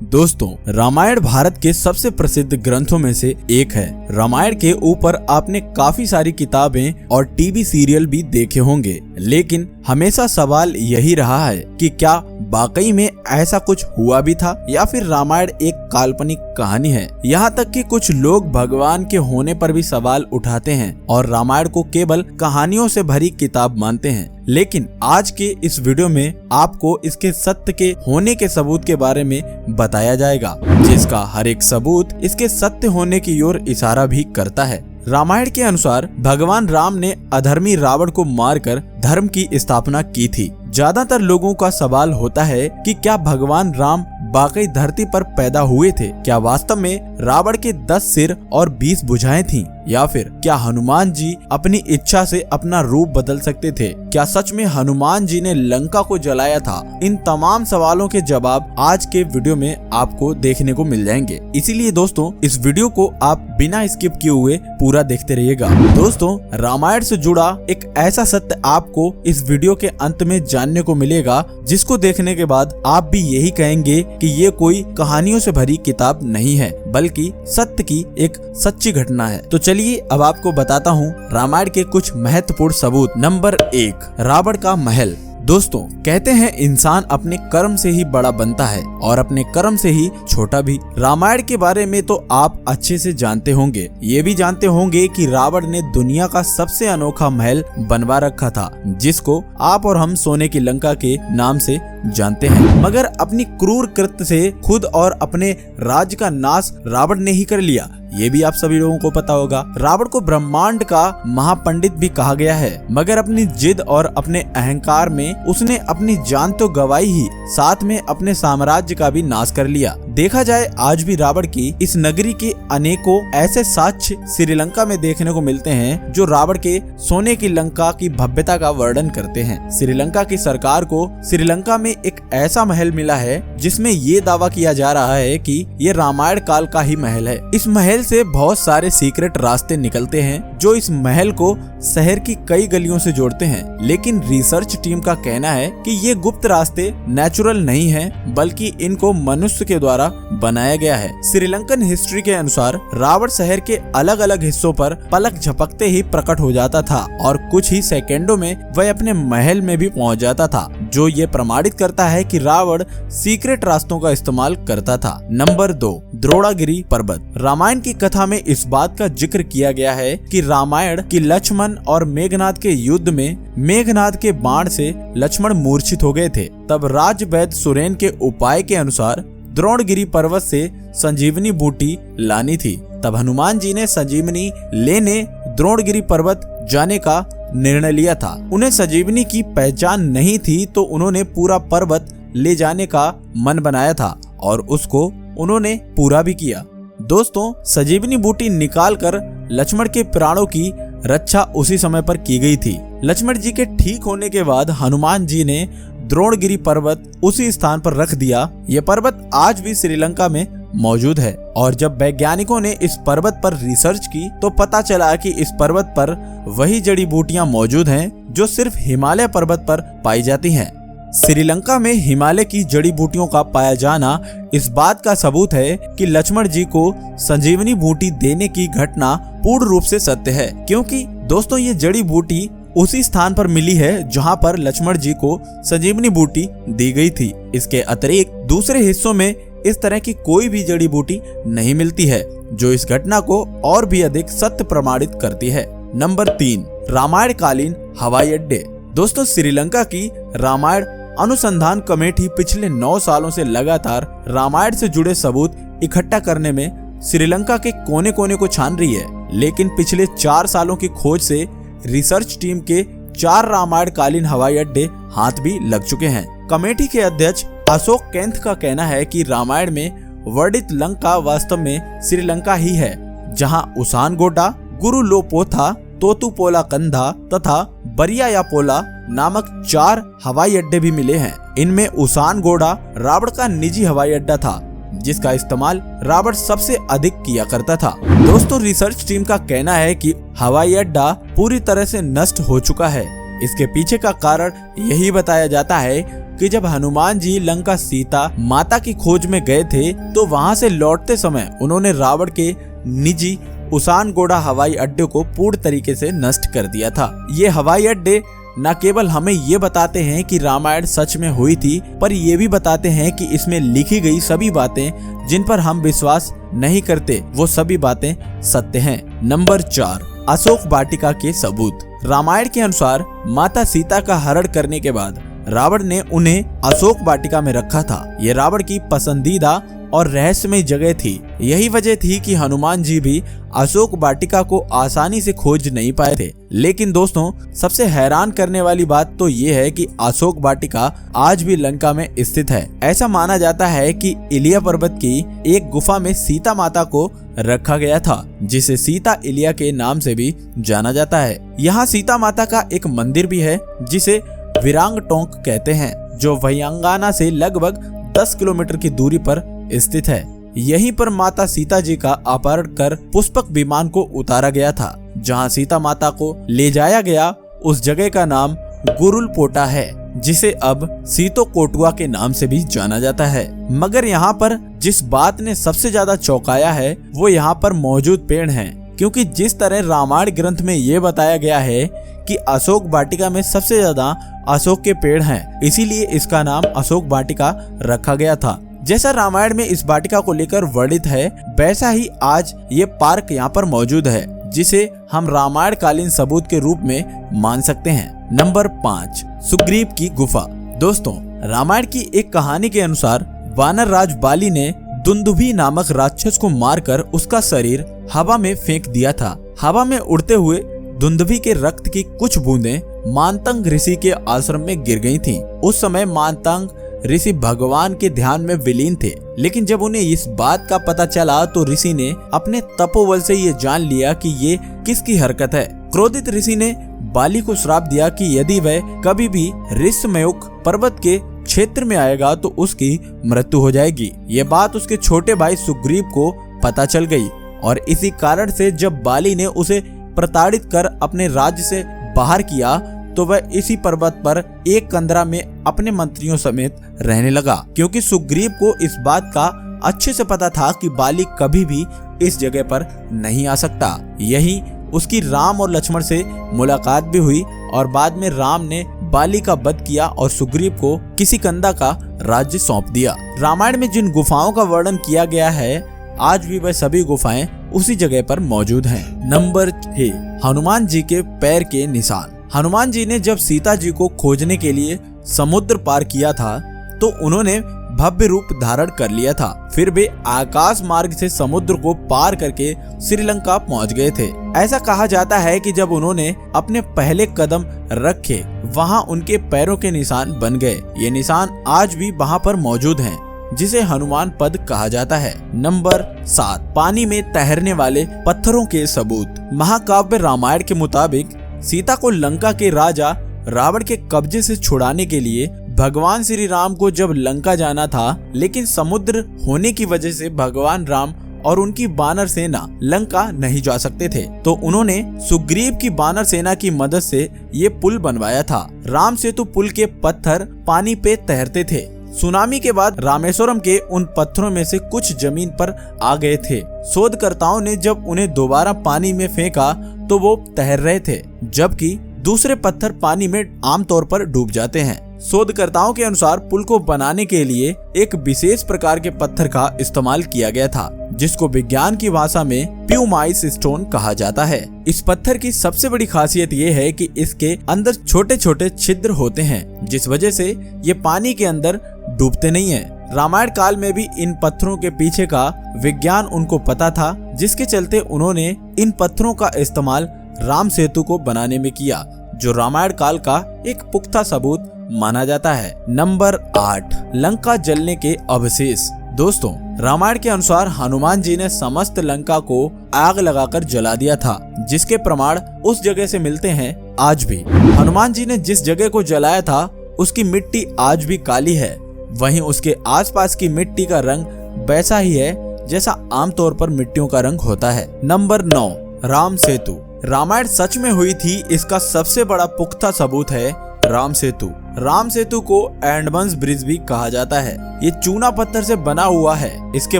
दोस्तों, रामायण भारत के सबसे प्रसिद्ध ग्रंथों में से एक है। रामायण के ऊपर आपने काफी सारी किताबें और टीवी सीरियल भी देखे होंगे, लेकिन हमेशा सवाल यही रहा है कि क्या वाकई में ऐसा कुछ हुआ भी था या फिर रामायण एक काल्पनिक कहानी है। यहाँ तक कि कुछ लोग भगवान के होने पर भी सवाल उठाते हैं और रामायण को केवल कहानियों से भरी किताब मानते हैं। लेकिन आज के इस वीडियो में आपको इसके सत्य के होने के सबूत के बारे में बताया जाएगा, जिसका हर एक सबूत इसके सत्य होने की ओर इशारा भी करता है। रामायण के अनुसार भगवान राम ने अधर्मी रावण को मारकर धर्म की स्थापना की थी। ज्यादातर लोगों का सवाल होता है कि क्या भगवान राम वाकई धरती पर पैदा हुए थे? क्या वास्तव में रावण के 10 सिर और 20 भुजाएं थीं? या फिर क्या हनुमान जी अपनी इच्छा से अपना रूप बदल सकते थे? क्या सच में हनुमान जी ने लंका को जलाया था? इन तमाम सवालों के जवाब आज के वीडियो में आपको देखने को मिल जाएंगे। इसीलिए दोस्तों, इस वीडियो को आप बिना स्किप किए हुए पूरा देखते रहिएगा। दोस्तों, रामायण से जुड़ा एक ऐसा सत्य आपको इस वीडियो के अंत में जानने को मिलेगा, जिसको देखने के बाद आप भी यही कहेंगे कि ये कोई कहानियों से भरी किताब नहीं है, बल्कि सत्य की एक सच्ची घटना है। तो चलिए अब आपको बताता हूँ रामायण के कुछ महत्वपूर्ण सबूत। नंबर 1, रावण का महल। दोस्तों, कहते हैं इंसान अपने कर्म से ही बड़ा बनता है और अपने कर्म से ही छोटा भी। रामायण के बारे में तो आप अच्छे से जानते होंगे, ये भी जानते होंगे कि रावण ने दुनिया का सबसे अनोखा महल बनवा रखा था, जिसको आप और हम सोने की लंका के नाम से जानते हैं। मगर अपनी क्रूर कृत्य से खुद और अपने राज्य का नाश रावण ने ही कर लिया, ये भी आप सभी लोगों को पता होगा। रावण को ब्रह्मांड का महापंडित भी कहा गया है, मगर अपनी जिद और अपने अहंकार में उसने अपनी जान तो गवाई ही, साथ में अपने साम्राज्य का भी नाश कर लिया। देखा जाए आज भी रावण की इस नगरी के अनेकों ऐसे साक्ष्य श्रीलंका में देखने को मिलते हैं, जो रावण के सोने की लंका की भव्यता का वर्णन करते हैं। श्रीलंका की सरकार को श्रीलंका में एक ऐसा महल मिला है जिसमें ये दावा किया जा रहा है कि ये रामायण काल का ही महल है। इस महल से बहुत सारे सीक्रेट रास्ते निकलते हैं जो इस महल को शहर की कई गलियों से जोड़ते हैं, लेकिन रिसर्च टीम का कहना है कि ये गुप्त रास्ते नेचुरल नहीं हैं, बल्कि इनको मनुष्य के द्वारा बनाया गया है। श्रीलंकन हिस्ट्री के अनुसार रावण शहर के अलग अलग हिस्सों पर पलक झपकते ही प्रकट हो जाता था और कुछ ही सेकेंडों में वह अपने महल में भी पहुंच जाता था, जो ये प्रमाणित करता है कि रावण सीक्रेट रास्तों का इस्तेमाल करता था। नंबर 2, द्रोणागिरी पर्वत। रामायण की कथा में इस बात का जिक्र किया गया है कि रामायण की लक्ष्मण और मेघनाद के युद्ध में मेघनाद के बाण से लक्ष्मण मूर्छित हो गए थे। तब राजवैद्य सुरेन के उपाय के अनुसार द्रोणगिरी पर्वत से संजीवनी बूटी लानी थी। तब हनुमान जी ने संजीवनी लेने द्रोणगिरी पर्वत जाने का निर्णय लिया था। उन्हें संजीवनी की पहचान नहीं थी, तो उन्होंने पूरा पर्वत ले जाने का मन बनाया था और उसको उन्होंने पूरा भी किया। दोस्तों, संजीवनी बूटी निकालकर लक्ष्मण के प्राणों की रक्षा उसी समय पर की गई थी। लक्ष्मण जी के ठीक होने के बाद हनुमान जी ने द्रोणगिरी पर्वत उसी स्थान पर रख दिया। यह पर्वत आज भी श्रीलंका में मौजूद है और जब वैज्ञानिकों ने इस पर्वत पर रिसर्च की तो पता चला कि इस पर्वत पर वही जड़ी बूटियां मौजूद हैं जो सिर्फ हिमालय पर्वत पर पाई जाती हैं। श्रीलंका में हिमालय की जड़ी बूटियों का पाया जाना इस बात का सबूत है कि लक्ष्मण जी को संजीवनी बूटी देने की घटना पूर्ण रूप से सत्य है, क्योंकि दोस्तों ये जड़ी बूटी उसी स्थान पर मिली है जहां पर लक्ष्मण जी को संजीवनी बूटी दी गई थी। इसके अतिरिक्त दूसरे हिस्सों में इस तरह की कोई भी जड़ी बूटी नहीं मिलती है, जो इस घटना को और भी अधिक सत्य प्रमाणित करती है। नंबर 3, रामायण कालीन हवाई अड्डे। दोस्तों, श्रीलंका की रामायण अनुसंधान कमेटी पिछले 9 सालों से लगातार रामायण से जुड़े सबूत इकट्ठा करने में श्रीलंका के कोने कोने को छान रही है, लेकिन पिछले 4 सालों की खोज से रिसर्च टीम के 4 रामायण कालीन हवाई अड्डे हाथ भी लग चुके हैं। कमेटी के अध्यक्ष अशोक केंथ का कहना है कि रामायण में वर्णित लंका वास्तव में श्रीलंका ही है, जहां उसानगोडा, गुरुलोपोथा, तोतुपोला कंधा तथा बरियायापोला नामक 4 हवाई अड्डे भी मिले हैं। इनमें उसानगोडा रावण का निजी हवाई अड्डा था, जिसका इस्तेमाल रावण सबसे अधिक किया करता था। दोस्तों, रिसर्च टीम का कहना है कि हवाई अड्डा पूरी तरह से नष्ट हो चुका है। इसके पीछे का कारण यही बताया जाता है कि जब हनुमान जी लंका सीता माता की खोज में गए थे तो वहां से लौटते समय उन्होंने रावण के निजी उसानगोड़ा हवाई अड्डे को पूर्ण तरीके से नष्ट कर दिया था। ये हवाई अड्डे न केवल हमें ये बताते हैं कि रामायण सच में हुई थी, पर ये भी बताते हैं कि इसमें लिखी गई सभी बातें जिन पर हम विश्वास नहीं करते वो सभी बातें सत्य हैं। नंबर 4, अशोक वाटिका के सबूत। रामायण के अनुसार माता सीता का हरण करने के बाद रावण ने उन्हें अशोक वाटिका में रखा था। ये रावण की पसंदीदा और रहस्यमय जगह थी। यही वजह थी कि हनुमान जी भी अशोक वाटिका को आसानी से खोज नहीं पाए थे। लेकिन दोस्तों, सबसे हैरान करने वाली बात तो ये है कि अशोक वाटिका आज भी लंका में स्थित है। ऐसा माना जाता है कि इलिया पर्वत की एक गुफा में सीता माता को रखा गया था, जिसे सीता इलिया के नाम से भी जाना जाता है। यहाँ सीता माता का एक मंदिर भी है जिसे विरांग टोंक कहते हैं, जो वयांगाना से लगभग 10 किलोमीटर की दूरी पर स्थित है। यहीं पर माता सीता जी का अपहरण कर पुष्पक विमान को उतारा गया था। जहां सीता माता को ले जाया गया उस जगह का नाम गुरुलपोटा है, जिसे अब सीतो कोटुआ के नाम से भी जाना जाता है। मगर यहाँ पर जिस बात ने सबसे ज्यादा चौंकाया है वो यहाँ पर मौजूद पेड़ हैं, क्योंकि जिस तरह रामायण ग्रंथ में ये बताया गया है कि अशोक वाटिका में सबसे ज्यादा अशोक के पेड़ हैं, इसीलिए इसका नाम अशोक वाटिका रखा गया था। जैसा रामायण में इस वाटिका को लेकर वर्णित है, वैसा ही आज ये पार्क यहाँ पर मौजूद है, जिसे हम रामायण कालीन सबूत के रूप में मान सकते हैं। नंबर 5, सुग्रीव की गुफा। दोस्तों, रामायण की एक कहानी के अनुसार वानर राज बाली ने दुंदुभी नामक राक्षस को मारकर उसका शरीर हवा में फेंक दिया था। हवा में उड़ते हुए दुंदुभी के रक्त की कुछ बूंदें मानतंग ऋषि के आश्रम में गिर गई थीं। उस समय मानतंग ऋषि भगवान के ध्यान में विलीन थे, लेकिन जब उन्हें इस बात का पता चला तो ऋषि ने अपने तपोबल से ये जान लिया कि ये किसकी हरकत है। क्रोधित ऋषि ने बाली को श्राप दिया कि यदि वह कभी भी ऋष्यमयुक पर्वत के क्षेत्र में आएगा तो उसकी मृत्यु हो जाएगी। ये बात उसके छोटे भाई सुग्रीव को पता चल गई और इसी कारण से जब बाली ने उसे प्रताड़ित कर अपने राज्य से बाहर किया तो वह इसी पर्वत पर एक कंदरा में अपने मंत्रियों समेत रहने लगा, क्योंकि सुग्रीव को इस बात का अच्छे से पता था कि बाली कभी भी इस जगह पर नहीं आ सकता। यही उसकी राम और लक्ष्मण से मुलाकात भी हुई और बाद में राम ने बाली का वध किया और सुग्रीव को किसी कंदा का राज्य सौंप दिया। रामायण में जिन गुफाओं का वर्णन किया गया है, आज भी वह सभी गुफाएं उसी जगह पर मौजूद हैं। नंबर 6, हनुमान जी के पैर के निशान। हनुमान जी ने जब सीता जी को खोजने के लिए समुद्र पार किया था तो उन्होंने भव्य रूप धारण कर लिया था। फिर वे आकाश मार्ग से समुद्र को पार करके श्रीलंका पहुंच गए थे। ऐसा कहा जाता है कि जब उन्होंने अपने पहले कदम रखे वहां उनके पैरों के निशान बन गए। ये निशान आज भी वहां पर मौजूद हैं, जिसे हनुमान पद कहा जाता है। नंबर 7, पानी में तैरने वाले पत्थरों के सबूत। महाकाव्य रामायण के मुताबिक सीता को लंका के राजा रावण के कब्जे से छुड़ाने के लिए भगवान श्री राम को जब लंका जाना था, लेकिन समुद्र होने की वजह से भगवान राम और उनकी बानर सेना लंका नहीं जा सकते थे, तो उन्होंने सुग्रीव की बानर सेना की मदद से ये पुल बनवाया था। राम सेतु पुल के पत्थर पानी पे तैरते थे। सुनामी के बाद रामेश्वरम के उन पत्थरों में से कुछ जमीन पर आ गए थे। शोधकर्ताओं ने जब उन्हें दोबारा पानी में फेंका तो वो तैर रहे थे, जबकि दूसरे पत्थर पानी में आमतौर पर डूब जाते हैं। शोधकर्ताओं के अनुसार पुल को बनाने के लिए एक विशेष प्रकार के पत्थर का इस्तेमाल किया गया था, जिसको विज्ञान की भाषा में प्यूमाइस स्टोन कहा जाता है। इस पत्थर की सबसे बड़ी खासियत ये है कि इसके अंदर छोटे छोटे छिद्र होते हैं, जिस वजह से ये पानी के अंदर डूबते नहीं हैं। रामायण काल में भी इन पत्थरों के पीछे का विज्ञान उनको पता था, जिसके चलते उन्होंने इन पत्थरों का इस्तेमाल राम सेतु को बनाने में किया, जो रामायण काल का एक पुख्ता सबूत माना जाता है। नंबर 8, लंका जलने के अवशेष। दोस्तों, रामायण के अनुसार हनुमान जी ने समस्त लंका को आग लगाकर जला दिया था, जिसके प्रमाण उस जगह से मिलते हैं आज भी। हनुमान जी ने जिस जगह को जलाया था उसकी मिट्टी आज भी काली है, वहीं उसके आसपास की मिट्टी का रंग वैसा ही है जैसा आमतौर पर मिट्टियों का रंग होता है। नंबर 9, राम सेतु। रामायण सच में हुई थी, इसका सबसे बड़ा पुख्ता सबूत है राम सेतु। राम सेतु को एडमंड्स ब्रिज भी कहा जाता है। ये चूना पत्थर से बना हुआ है। इसके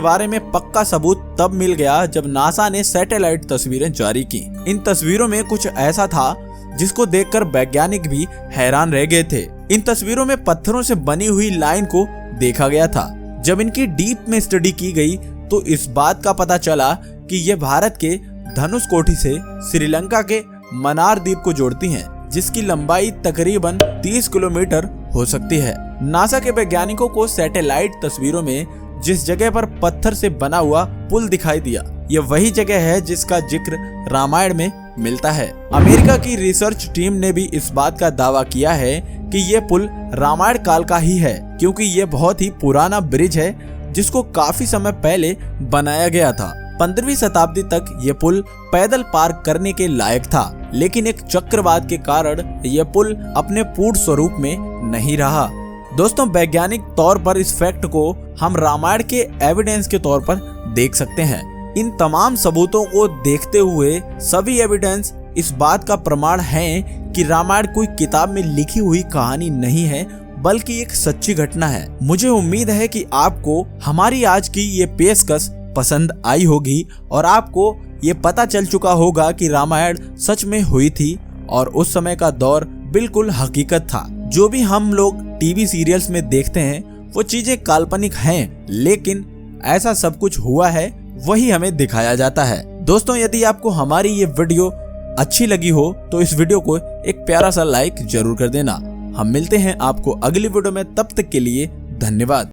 बारे में पक्का सबूत तब मिल गया जब नासा ने सैटेलाइट तस्वीरें जारी की। इन तस्वीरों में कुछ ऐसा था जिसको देखकर वैज्ञानिक भी हैरान रह गए थे। इन तस्वीरों में पत्थरों से बनी हुई लाइन को देखा गया था। जब इनकी डीप में स्टडी की गई तो इस बात का पता चला कि ये भारत के धनुषकोटी से श्रीलंका के मन्नार द्वीप को जोड़ती हैं, जिसकी लंबाई तकरीबन 30 किलोमीटर हो सकती है। नासा के वैज्ञानिकों को सैटेलाइट तस्वीरों में जिस जगह पर पत्थर से बना हुआ पुल दिखाई दिया, यह वही जगह है जिसका जिक्र रामायण में मिलता है। अमेरिका की रिसर्च टीम ने भी इस बात का दावा किया है कि ये पुल रामायण काल का ही है, क्योंकि ये बहुत ही पुराना ब्रिज है जिसको काफी समय पहले बनाया गया था। 15वीं शताब्दी तक ये पुल पैदल पार करने के लायक था, लेकिन एक चक्रवात के कारण यह पुल अपने पूर्ण स्वरूप में नहीं रहा। दोस्तों, वैज्ञानिक तौर पर इस फैक्ट को हम रामायण के एविडेंस के तौर पर देख सकते हैं। इन तमाम सबूतों को देखते हुए सभी एविडेंस इस बात का प्रमाण है कि रामायण कोई किताब में लिखी हुई कहानी नहीं है, बल्कि एक सच्ची घटना है। मुझे उम्मीद है कि आपको हमारी आज की ये पेशकश पसंद आई होगी और आपको ये पता चल चुका होगा कि रामायण सच में हुई थी और उस समय का दौर बिल्कुल हकीकत था। जो भी हम लोग टीवी सीरियल्स में देखते हैं वो चीजें काल्पनिक हैं, लेकिन ऐसा सब कुछ हुआ है, वही हमें दिखाया जाता है। दोस्तों, यदि आपको हमारी ये वीडियो अच्छी लगी हो तो इस वीडियो को एक प्यारा सा लाइक जरूर कर देना। हम मिलते हैं आपको अगली वीडियो में, तब तक के लिए धन्यवाद।